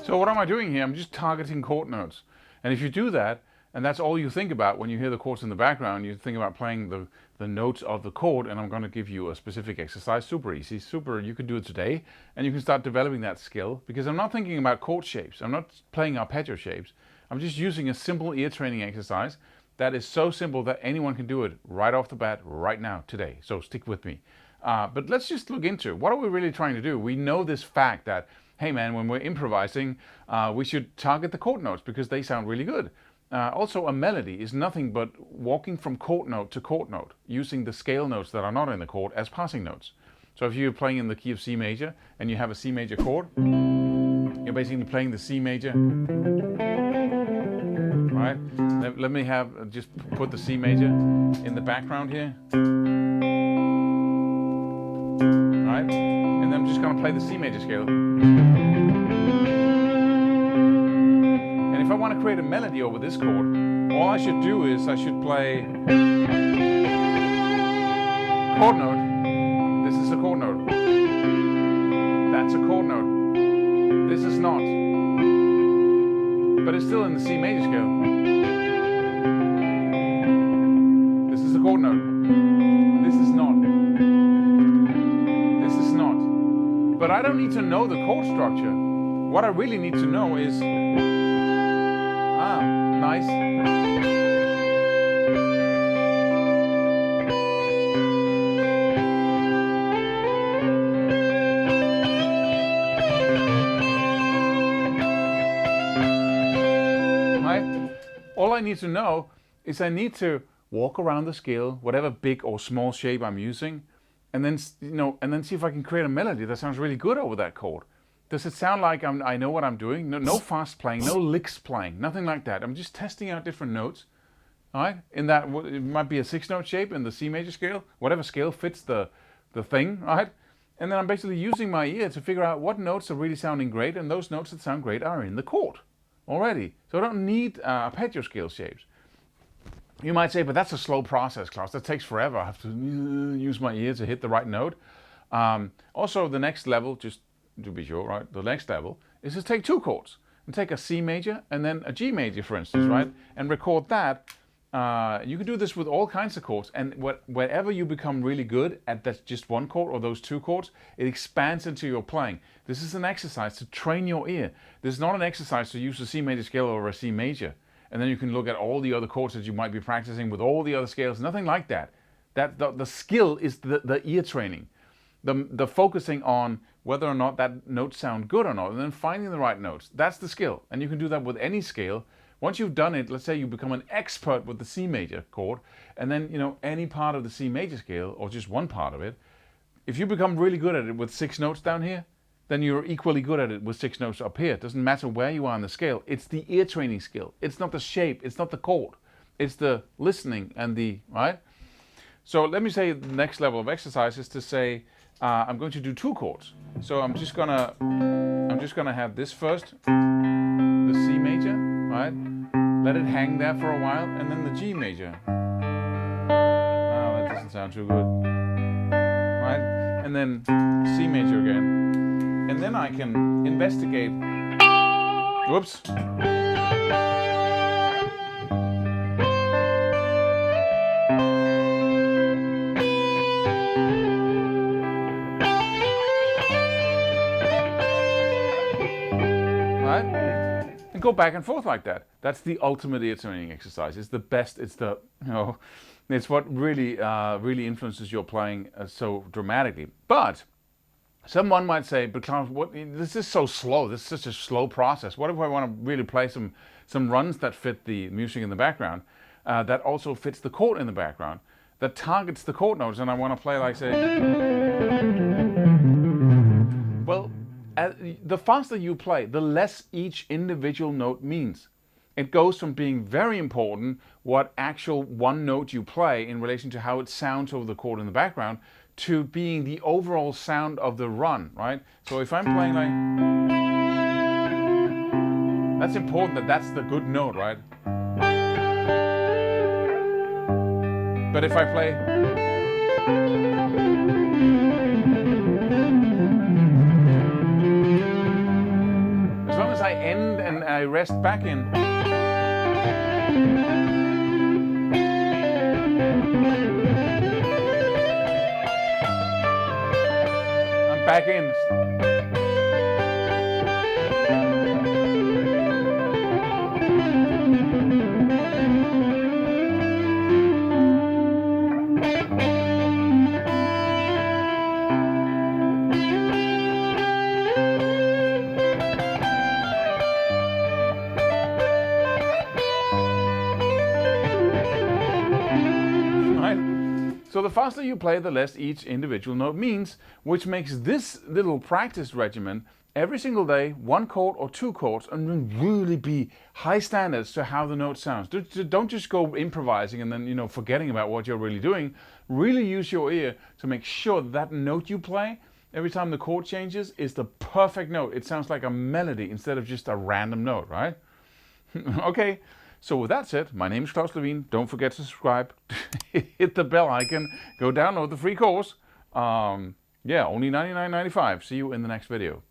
So what am I doing here? I'm just targeting chord notes. And if you do that, and that's all you think about when you hear the chords in the background, you think about playing the notes of the chord, and I'm going to give you a specific exercise, super easy, you can do it today, and you can start developing that skill, because I'm not thinking about chord shapes, I'm not playing arpeggio shapes, I'm just using a simple ear training exercise that is so simple that anyone can do it right off the bat, right now, today. So stick with me. But let's just look into it. What are we really trying to do? We know this fact that, hey man, when we're improvising, we should target the chord notes because they sound really good. Also, a melody is nothing but walking from chord note to chord note, using the scale notes that are not in the chord as passing notes. So if you're playing in the key of C major and you have a C major chord, you're basically playing the C major, right? Let me just put the C major in the background here. Right? And then I'm just going to play the C major scale. And if I want to create a melody over this chord, all I should do is I should play chord note. This is a chord note. That's a chord note. This is not. But it's still in the C major scale. This is a chord note. This is not. But I don't need to know the chord structure. What I really need to know is, nice. Right? All I need to know is I need to walk around the scale, whatever big or small shape I'm using, and then see if I can create a melody that sounds really good over that chord. Does it sound like I know what I'm doing? No fast playing, no licks playing, nothing like that. I'm just testing out different notes. All right? In that, it might be a 6-note shape in the C major scale, whatever scale fits the thing, right? And then I'm basically using my ear to figure out what notes are really sounding great, and those notes that sound great are in the chord already. So I don't need arpeggio scale shapes. You might say, but that's a slow process, Claus. That takes forever. I have to use my ear to hit the right note. Also, the next level, just to be sure, right? The next level is to take 2 chords and take a C major and then a G major, for instance, right? And record that. You can do this with all kinds of chords, and wherever you become really good at that just one chord or those 2 chords, it expands into your playing. This is an exercise to train your ear. This is not an exercise to use a C major scale or a C major. And then you can look at all the other chords that you might be practicing with all the other scales. Nothing like that. The skill is the ear training. The focusing on whether or not that notes sound good or not, and then finding the right notes. That's the skill. And you can do that with any scale. Once you've done it, let's say you become an expert with the C major chord, and then any part of the C major scale, or just one part of it, if you become really good at it with 6 notes down here, then you're equally good at it with 6 notes up here. It doesn't matter where you are on the scale. It's the ear training skill. It's not the shape. It's not the chord. It's the listening and right? So let me say the next level of exercise is to say, I'm going to do 2 chords. So I'm just gonna have this first, the C major, right? Let it hang there for a while, and then the G major. Oh, that doesn't sound too good. Right? And then C major again. And then I can investigate. Whoops. Right? And go back and forth like that. That's the ultimate ear training exercise. It's the best. It's the it's what really really influences your playing so dramatically. But someone might say, but Claus, this is so slow. This is such a slow process. What if I want to really play some runs that fit the music in the background, that also fits the chord in the background, that targets the chord notes, and I want to play like, say, well, the faster you play, the less each individual note means. It goes from being very important what actual one note you play in relation to how it sounds over the chord in the background, to being the overall sound of the run, right? So if I'm playing like, that's important, that's the good note, right? But if I play, as long as I rest back in. I'm back in. So the faster you play, the less each individual note means, which makes this little practice regimen every single day, one chord or two chords, and really be high standards to how the note sounds. Don't just go improvising and then forgetting about what you're really doing. Really use your ear to make sure that note you play every time the chord changes is the perfect note. It sounds like a melody instead of just a random note, right? Okay. So with that said, my name is Claus Levin. Don't forget to subscribe, hit the bell icon, go download the free course. Yeah, only $99.95. See you in the next video.